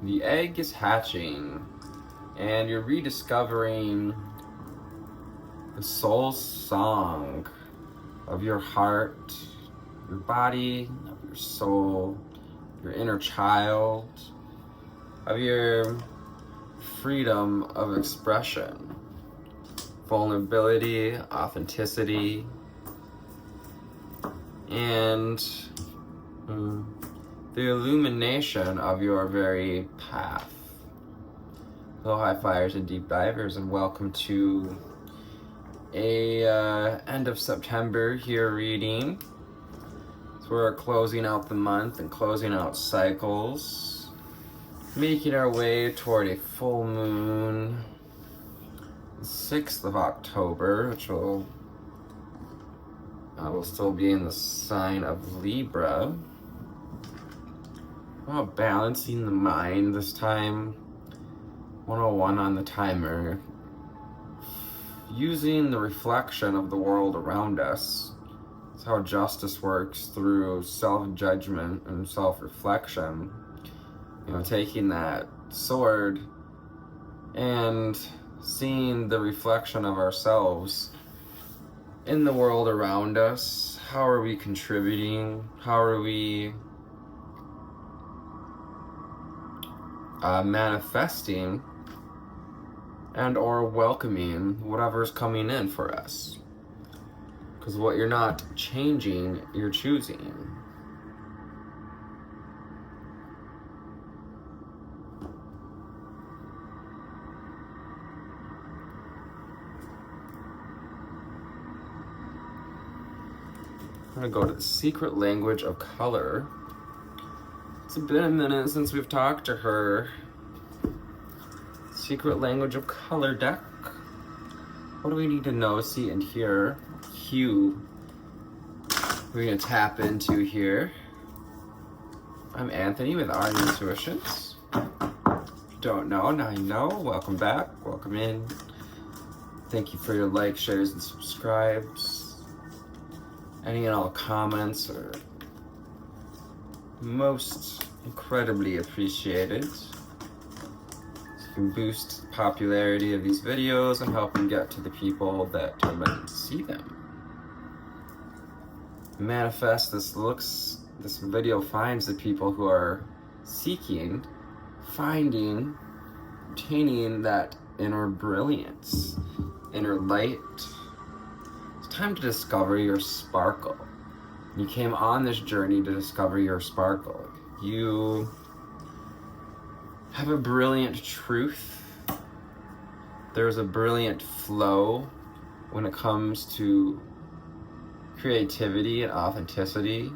The egg is hatching, and you're rediscovering the soul song of your heart, your body, of your soul, your inner child, of your freedom of expression, vulnerability, authenticity, and the illumination of your very path. Hello, high flyers and deep divers, and welcome to a end of September here reading. So we're closing out the month and closing out cycles, making our way toward a full moon, the 6th of October, which will still be in the sign of Libra. About balancing the mind this time. 101 on the timer. Using the reflection of the world around us. It's how justice works, through self-judgment and self-reflection. Taking that sword and seeing the reflection of ourselves in the world around us. How are we contributing? How are we manifesting and or welcoming whatever's coming in for us? Because what you're not changing, you're choosing. I'm gonna go to the secret language of color. It's been a minute since we've talked to her. Secret language of color deck. What do we need to know, see, and hear? Hue. We're gonna tap into here. I'm Anthony with Aerie Intuitions. Don't know, now you know. Welcome back, welcome in. Thank you for your likes, shares, and subscribes. Any and all comments are most incredibly appreciated. So you can boost the popularity of these videos and help them get to the people that are meant to see them. Manifest this video finds the people who are seeking, finding, obtaining that inner brilliance, inner light. It's time to discover your sparkle. You came on this journey to discover your sparkle. You have a brilliant truth. There's a brilliant flow when it comes to creativity and authenticity,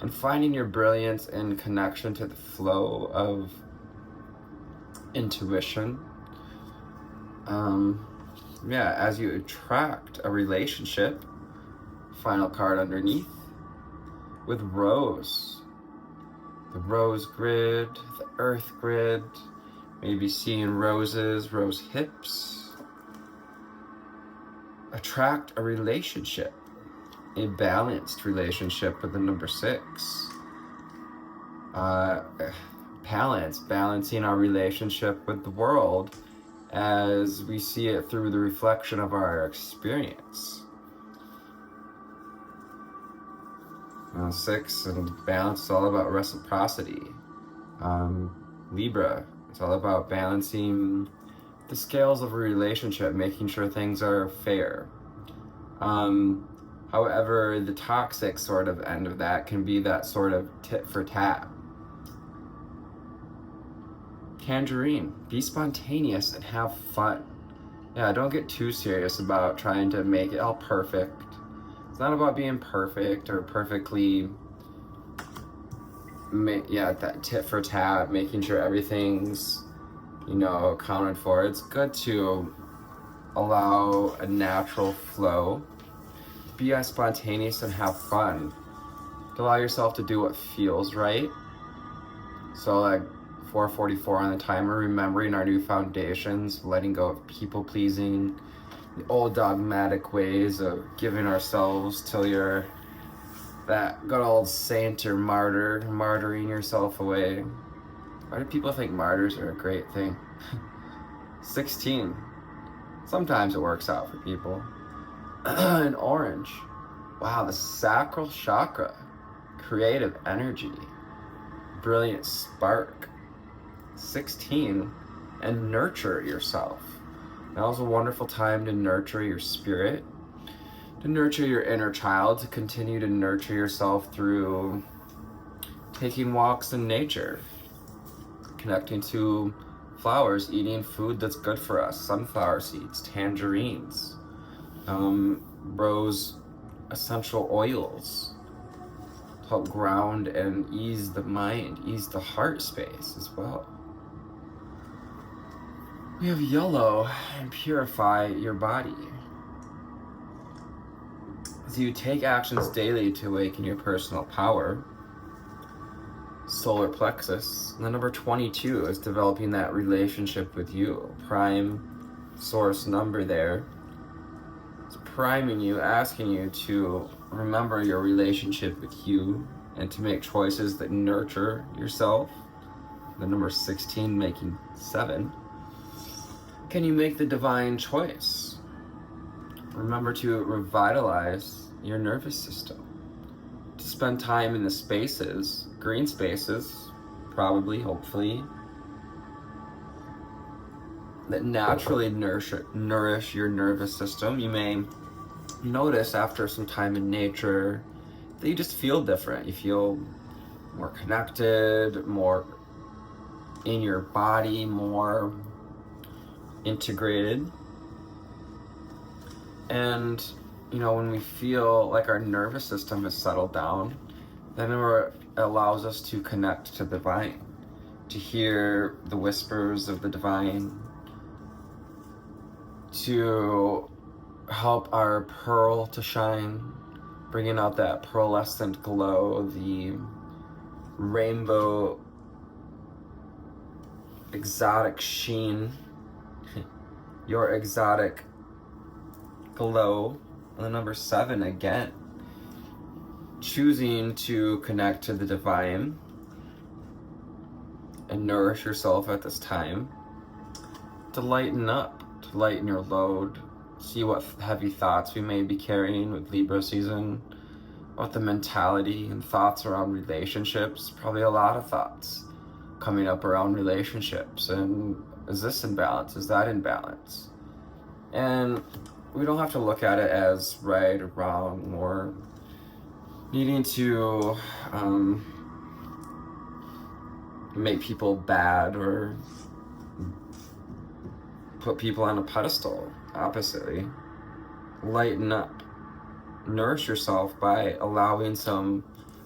and finding your brilliance in connection to the flow of intuition. As you attract a relationship, final card underneath, with Rose. The Rose grid, the Earth grid, maybe seeing roses, rose hips. Attract a relationship, a balanced relationship with the number 6. Balancing our relationship with the world as we see it through the reflection of our experience. 6 and balance is all about reciprocity. Libra, it's all about balancing the scales of a relationship, making sure things are fair. However, the toxic sort of end of that can be that sort of tit for tat. Tangerine, be spontaneous and have fun. Don't get too serious about trying to make it all perfect. It's not about being perfect or perfectly, that tit for tat, making sure everything's, accounted for. It's good to allow a natural flow. Be as spontaneous and have fun. Allow yourself to do what feels right. So 4:44 on the timer, remembering our new foundations, letting go of people pleasing, the old dogmatic ways of giving ourselves till you're that good old saint or martyr, martyring yourself away. Why do people think martyrs are a great thing? 16. Sometimes it works out for people. And orange. Wow, the sacral chakra. Creative energy. Brilliant spark. 16. And nurture yourself. Now is a wonderful time to nurture your spirit, to nurture your inner child, to continue to nurture yourself through taking walks in nature, connecting to flowers, eating food that's good for us, sunflower seeds, tangerines, rose essential oils to help ground and ease the mind, ease the heart space as well. We have yellow, and purify your body. As you take actions daily to awaken your personal power, solar plexus. And the number 22 is developing that relationship with you. Prime source number there. It's priming you, asking you to remember your relationship with you and to make choices that nurture yourself. The number 16 making 7. Can you make the divine choice? Remember to revitalize your nervous system. To spend time in the spaces, green spaces, probably, hopefully, that naturally nourish your nervous system. You may notice after some time in nature that you just feel different. You feel more connected, more in your body, more integrated. And when we feel like our nervous system has settled down, then it allows us to connect to the divine, to hear the whispers of the divine, to help our pearl to shine, bringing out that pearlescent glow, the rainbow exotic sheen, your exotic glow. And the number 7 again, choosing to connect to the divine and nourish yourself at this time, to lighten up, to lighten your load, see what heavy thoughts we may be carrying with Libra season, what the mentality and thoughts around relationships, probably a lot of thoughts coming up around relationships, and is this in balance, is that in balance? And we don't have to look at it as right or wrong or needing to make people bad or put people on a pedestal. Oppositely, lighten up, nourish yourself by allowing some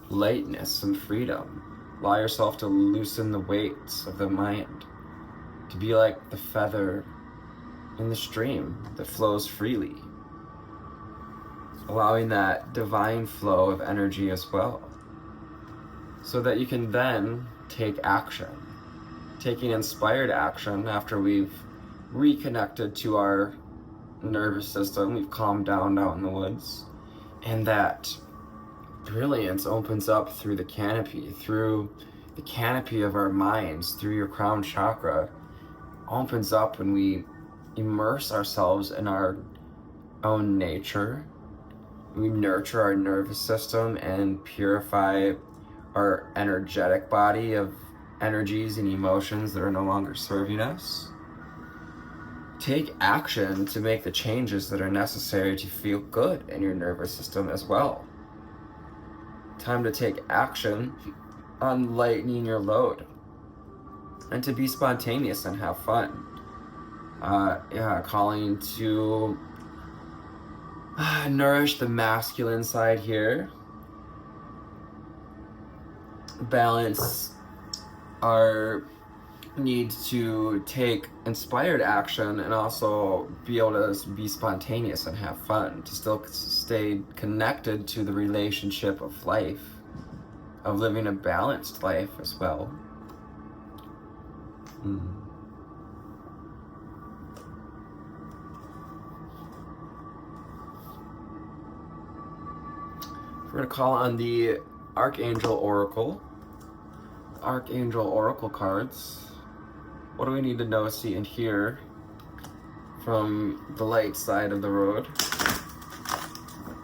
lightness, some freedom. Allow yourself to loosen the weights of the mind, to be like the feather in the stream that flows freely, allowing that divine flow of energy as well, so that you can then take action, taking inspired action after we've reconnected to our nervous system, we've calmed down out in the woods, and that brilliance opens up through the canopy of our minds, through your crown chakra, opens up when we immerse ourselves in our own nature. We nurture our nervous system and purify our energetic body of energies and emotions that are no longer serving us. Take action to make the changes that are necessary to feel good in your nervous system as well. Time to take action on lightening your load and to be spontaneous and have fun. Calling to nourish the masculine side here. Balance our need to take inspired action and also be able to be spontaneous and have fun, to still stay connected to the relationship of life, of living a balanced life as well. We're going to call on the Archangel Oracle, Archangel Oracle cards. What do we need to know, see, and hear from the light side of the road?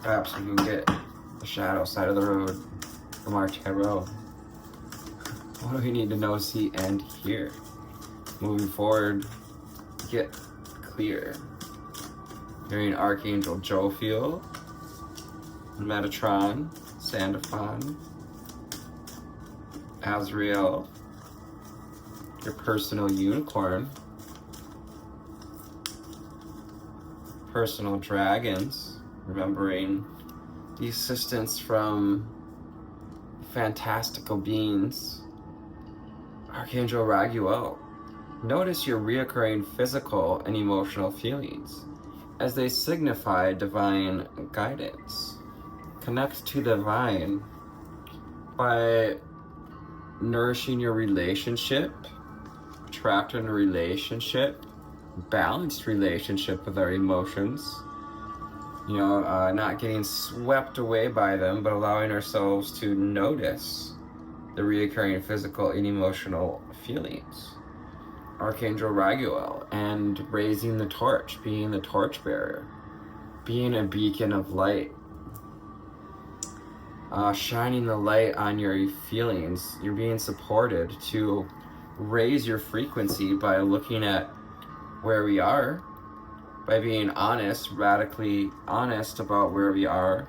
Perhaps we can get the shadow side of the road from our tarot. What do we need to know, see, and hear? Moving forward, get clear. Hearing Archangel Jophiel, Metatron, Sandalphon, Azrael, your personal unicorn, personal dragons, remembering the assistance from fantastical beings, Archangel Raguel. Notice your reoccurring physical and emotional feelings as they signify divine guidance. Connect to the divine by nourishing your relationship, attracting a relationship, balanced relationship with our emotions. Not getting swept away by them, but allowing ourselves to notice the reoccurring physical and emotional feelings. Archangel Raguel, and raising the torch, being the torchbearer, being a beacon of light, shining the light on your feelings. You're being supported to raise your frequency by looking at where we are, by being honest, radically honest about where we are,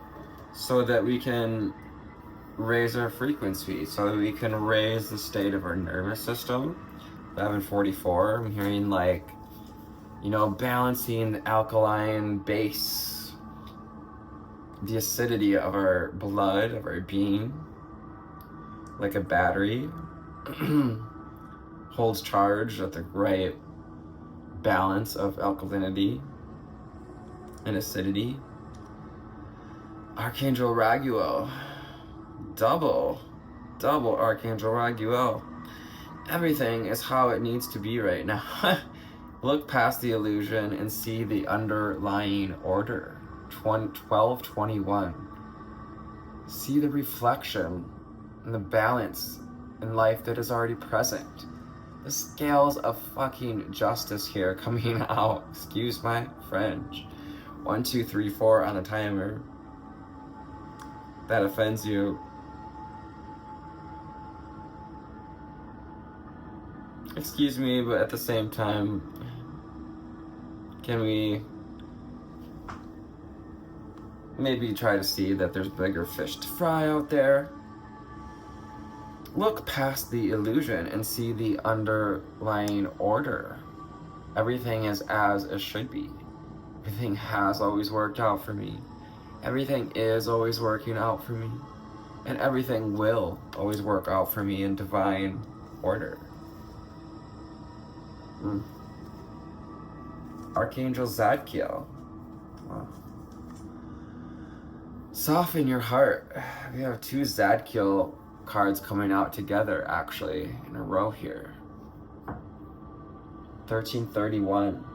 so that we can raise our frequency, so that we can raise the state of our nervous system. 1144, I'm hearing balancing the alkaline base, the acidity of our blood, of our being, like a battery, holds charge at the right balance of alkalinity and acidity. Archangel Raguel, double Archangel Raguel. Everything is how it needs to be right now. Look past the illusion and see the underlying order. 1221. See the reflection and the balance in life that is already present. The scales of fucking justice here coming out. Excuse my French. 1, 2, 3, 4 on the timer. That offends you. Excuse me, but at the same time, can we maybe try to see that there's bigger fish to fry out there? Look past the illusion and see the underlying order. Everything is as it should be. Everything has always worked out for me. Everything is always working out for me. And everything will always work out for me in divine order. Archangel Zadkiel. Wow. Soften your heart. We have 2 Zadkiel cards coming out together, actually, in a row here. 1331.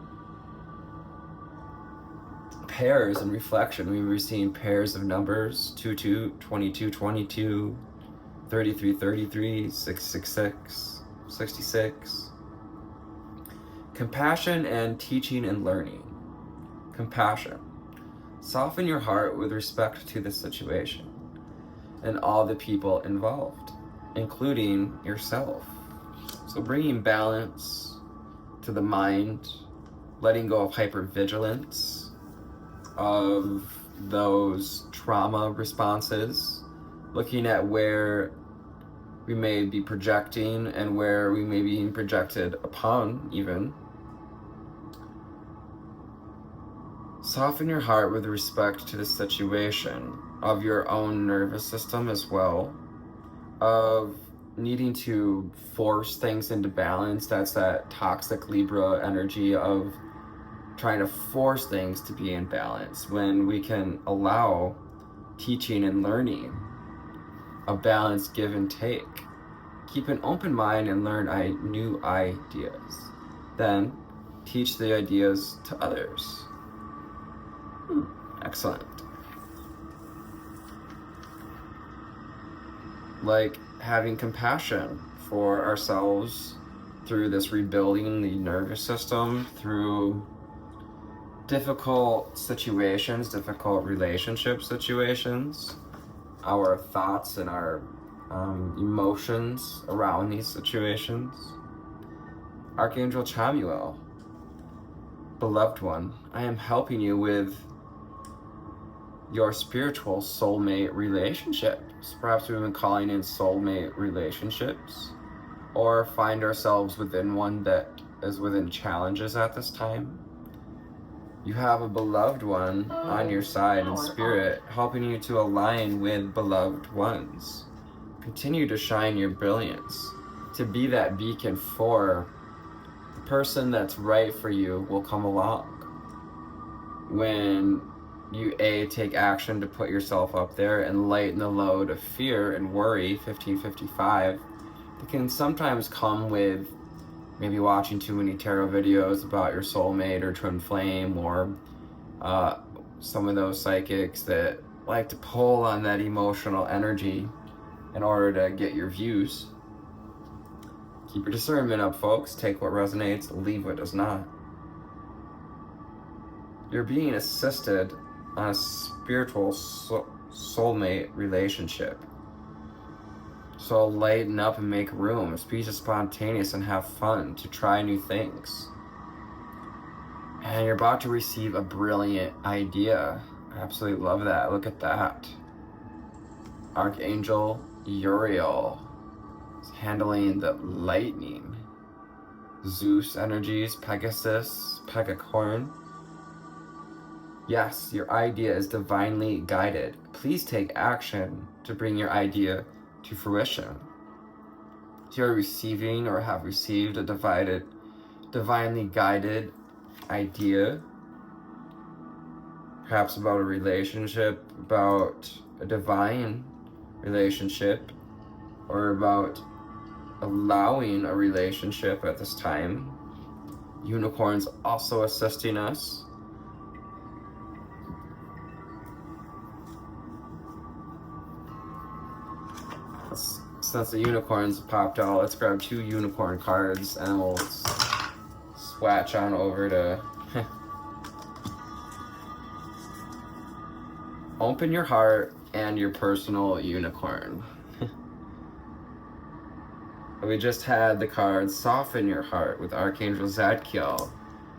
Pairs and reflection. We were seeing pairs of numbers: 22, 22, 22, 33, 33, 666, 66. Compassion and teaching and learning. Compassion. Soften your heart with respect to the situation and all the people involved, including yourself. So bringing balance to the mind, letting go of hypervigilance, of those trauma responses, looking at where we may be projecting and where we may be being projected upon even. Soften your heart with respect to the situation of your own nervous system as well, of needing to force things into balance. That's that toxic Libra energy of trying to force things to be in balance, when we can allow teaching and learning, a balanced give and take. Keep an open mind and learn new ideas. Then teach the ideas to others. Excellent. Like having compassion for ourselves through this rebuilding the nervous system, through difficult situations, difficult relationship situations, our thoughts and our emotions around these situations. Archangel Chamuel, beloved one, I am helping you with your spiritual soulmate relationships. Perhaps we've been calling in soulmate relationships, or find ourselves within one that is within challenges at this time. You have a beloved one on your side in spirit, helping you to align with beloved ones. Continue to shine your brilliance, to be that beacon for the person that's right for you will come along. When you take action to put yourself up there and lighten the load of fear and worry, 1555, it can sometimes come with maybe watching too many tarot videos about your soulmate or twin flame, or some of those psychics that like to pull on that emotional energy in order to get your views. Keep your discernment up, folks. Take what resonates, leave what does not. You're being assisted on a spiritual soulmate relationship. So lighten up and make room. Be spontaneous and have fun to try new things. And you're about to receive a brilliant idea. I absolutely love that. Look at that. Archangel Uriel is handling the lightning. Zeus energies, Pegasus, Pegacorn. Yes, your idea is divinely guided. Please take action to bring your idea to fruition. If you're receiving or have received a divinely guided idea, perhaps about a relationship, about a divine relationship, or about allowing a relationship at this time, unicorns also assisting us. Since the unicorns popped out, let's grab 2 unicorn cards and we'll swatch on over to open your heart and your personal unicorn. We just had the card soften your heart with Archangel Zadkiel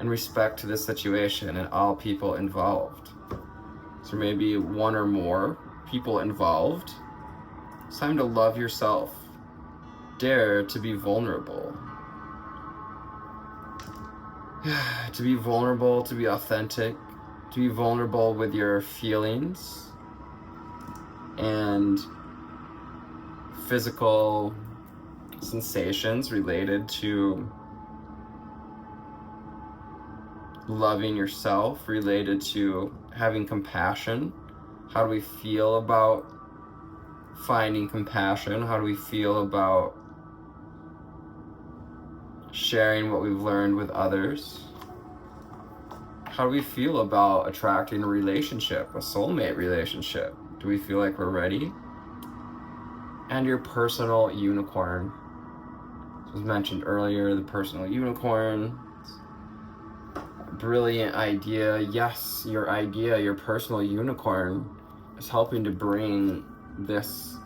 in respect to the situation and all people involved. So maybe one or more people involved. It's time to love yourself. Dare to be vulnerable. To be vulnerable, to be authentic, to be vulnerable with your feelings and physical sensations related to loving yourself, related to having compassion. How do we feel about finding compassion? How do we feel about sharing what we've learned with others? How do we feel about attracting a relationship, a soulmate relationship? Do we feel like we're ready? And your personal unicorn. This was mentioned earlier, the personal unicorn. Brilliant idea. Yes, your idea, your personal unicorn is helping to bring this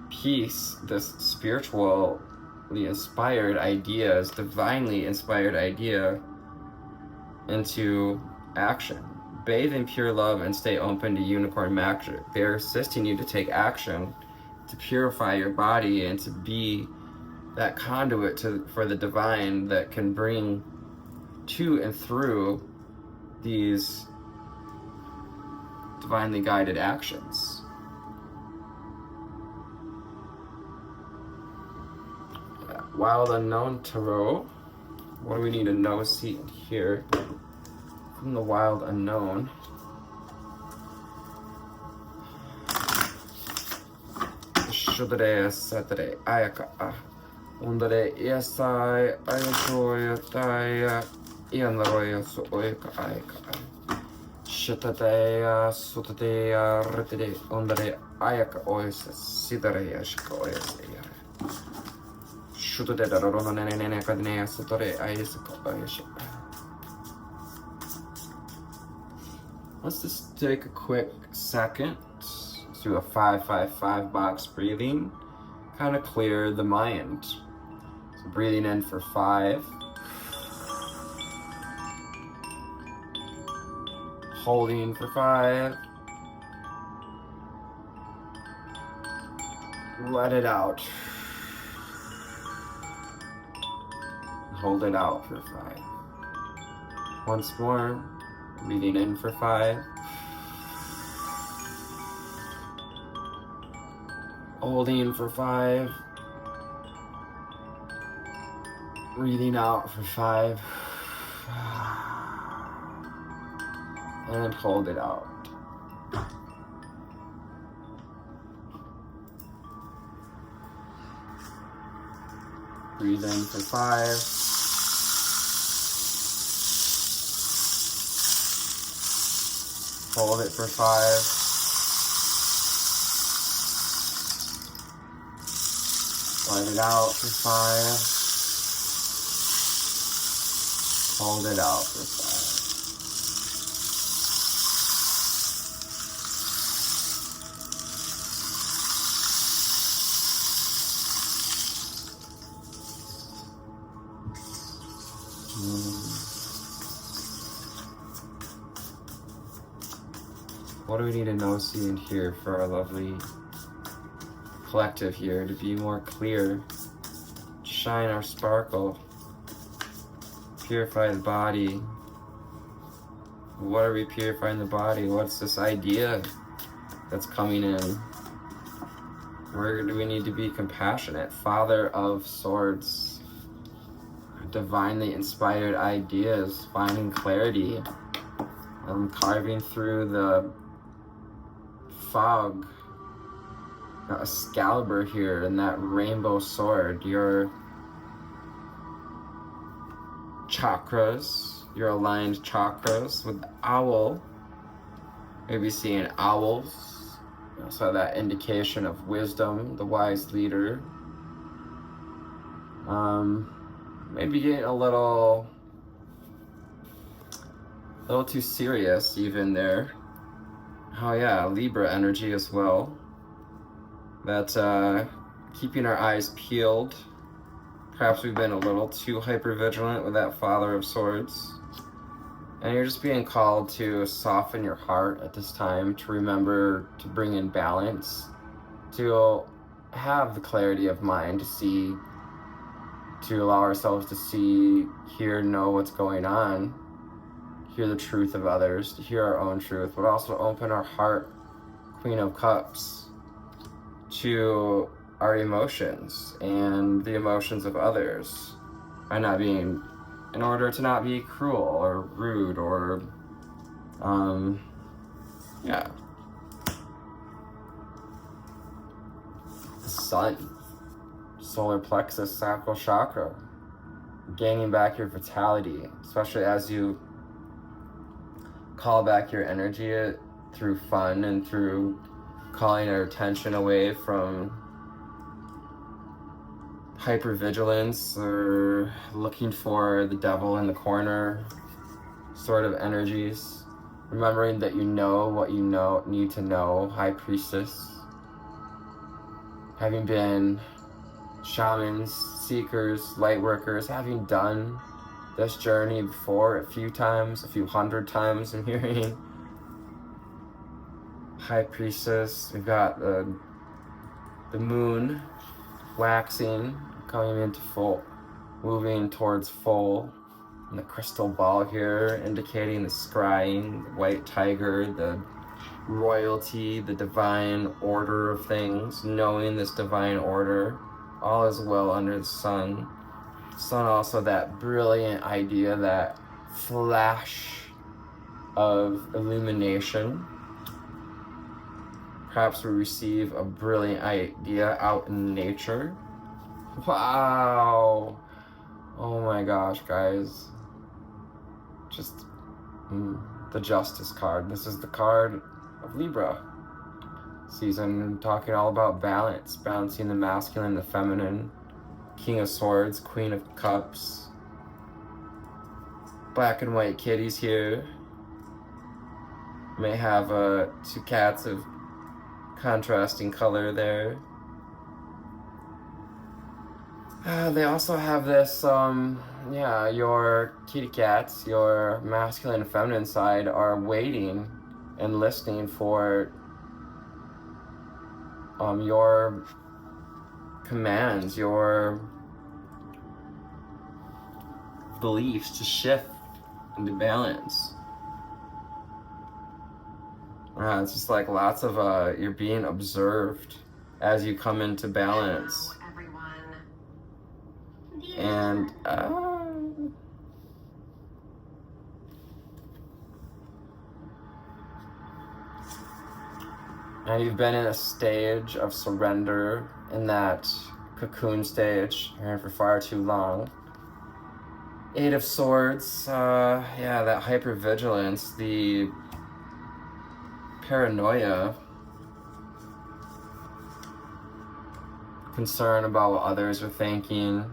piece, this spiritually inspired ideas, divinely inspired idea into action. Bathe in pure love and stay open to unicorn magic. They're assisting you to take action, to purify your body and to be that conduit for the divine that can bring to and through these divinely guided actions. Wild Unknown Tarot. What do we need to know? See here from the Wild Unknown. Shudre Saturday Ayaka Undare Yasai Ayakoya Taya Ianaroya Soyaka Ayaka Shatadeya Sutadeya Retide Undare Ayaka Oyas Sidare Yashika Oyas. Let's just take a quick second. Let's do a 5-5-5 box breathing. Kind of clear the mind. So breathing in for 5. Holding for 5. Let it out. Hold it out for 5. Once more. Breathing in for 5. Holding for 5. Breathing out for 5. And hold it out. Breathe in for 5. Hold it for 5. Let it out for 5. Hold it out for 5. What do we need to know, see, and hear for our lovely collective here to be more clear, shine our sparkle, purify the body? What are we purifying the body? What's this idea that's coming in? Where do we need to be compassionate? Father of Swords, divinely inspired ideas, finding clarity. I'm carving through the fog. Got Excalibur here and that rainbow sword. Your chakras, your aligned chakras with the owl. Maybe seeing owls. So that indication of wisdom, the wise leader. Maybe getting a little too serious even there. Oh yeah, Libra energy as well. That keeping our eyes peeled. Perhaps we've been a little too hypervigilant with that Father of Swords. And you're just being called to soften your heart at this time, to remember to bring in balance, to have the clarity of mind, to see, to allow ourselves to see, hear, know what's going on, hear the truth of others, to hear our own truth, but also open our heart, Queen of Cups, to our emotions and the emotions of others, by not being, in order to not be cruel or rude or, yeah. The sun, solar plexus, sacral chakra, gaining back your vitality, especially as you call back your energy through fun and through calling our attention away from hypervigilance or looking for the devil in the corner sort of energies. Remembering that you know what you need to know, High Priestess. Having been shamans, seekers, light workers, having done this journey before a few times, a few hundred times, I'm hearing. High Priestess, we've got the moon waxing, coming into full, moving towards full, and the crystal ball here indicating the scrying, the white tiger, the royalty, the divine order of things, knowing this divine order, all is well under the sun. Sun also that brilliant idea, that flash of illumination. Perhaps we receive a brilliant idea out in nature. Wow. Oh my gosh, guys. Just the Justice card. This is the card of Libra season, talking all about balance, balancing the masculine, the feminine, King of Swords, Queen of Cups. Black and white kitties here. May have two cats of contrasting color there. They also have this, your kitty cats, your masculine and feminine side are waiting and listening for your commands, your beliefs to shift into balance. It's just like lots of, you're being observed as you come into balance. And now you've been in a stage of surrender, in that cocoon stage, you're in for far too long. Eight of Swords, that hypervigilance, the paranoia, concern about what others are thinking,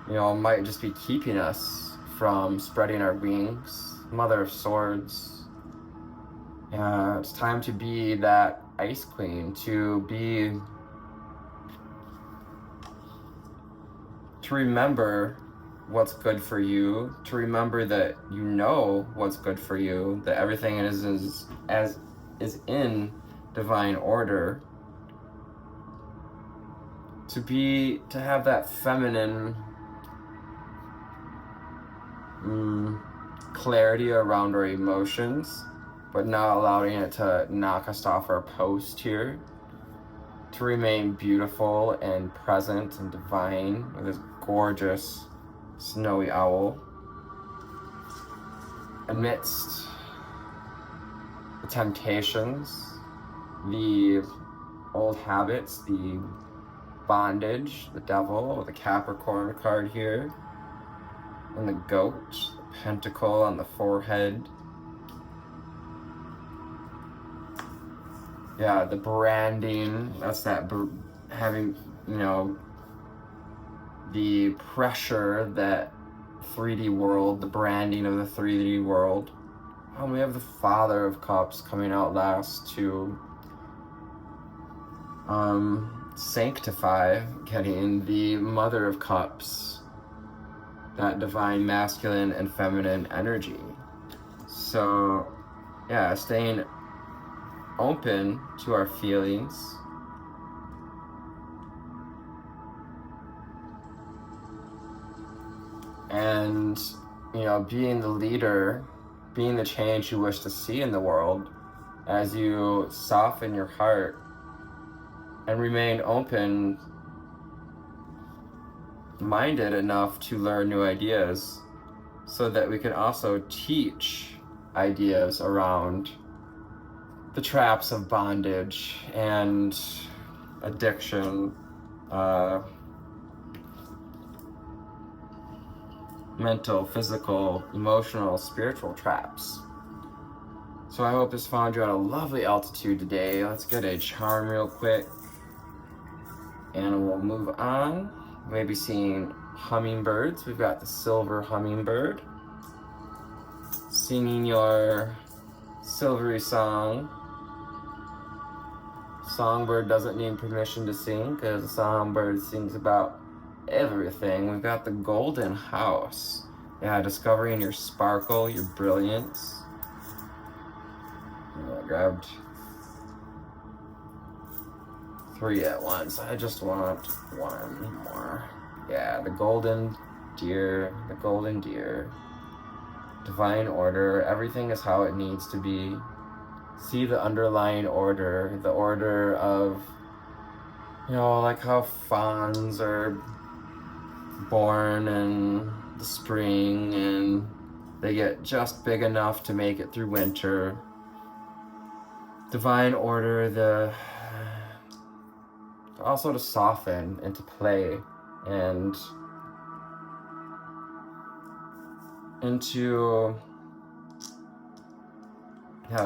might just be keeping us from spreading our wings. Mother of Swords. Yeah, it's time to be that Ice Queen, to remember what's good for you, to remember that you know what's good for you, that everything is in divine order, to have that feminine clarity around our emotions, but not allowing it to knock us off our post here, to remain beautiful and present and divine with this gorgeous snowy owl amidst the temptations, the old habits, the bondage, the devil, the Capricorn card here, and the goat, the pentacle on the forehead. Yeah, the branding, that's that having, the pressure, that 3D world, the branding of the 3D world. We have the Father of Cups coming out last to sanctify, getting the Mother of Cups, that divine masculine and feminine energy. So, yeah, staying open to our feelings, and being the leader, being the change you wish to see in the world, as you soften your heart and remain open minded enough to learn new ideas, so that we can also teach ideas around the traps of bondage and addiction, mental, physical, emotional, spiritual traps. So I hope this found you at a lovely altitude today. Let's get a charm real quick, and we'll move on. Maybe seeing hummingbirds. We've got the silver hummingbird singing your silvery song. Songbird doesn't need permission to sing, because the songbird sings about everything. We've got the golden house. Yeah, discovering your sparkle, your brilliance. I grabbed 3 at once. I just want 1 more. Yeah, the golden deer, the golden deer. Divine order, everything is how it needs to be. See the underlying order, the order of, like how fawns are born in the spring and they get just big enough to make it through winter. Divine order, also to soften and to play and into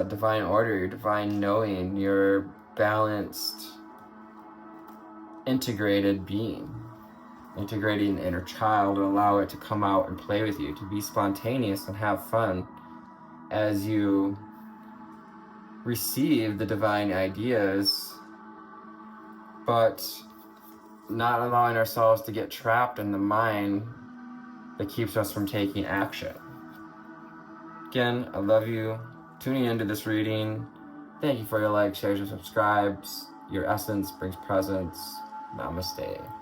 divine order, your divine knowing, your balanced integrated being, integrating the inner child and allow it to come out and play with you, to be spontaneous and have fun as you receive the divine ideas, but not allowing ourselves to get trapped in the mind that keeps us from taking action. Again, I love you tuning into this reading. Thank you for your likes, shares, and subscribes. Your essence brings presence. Namaste.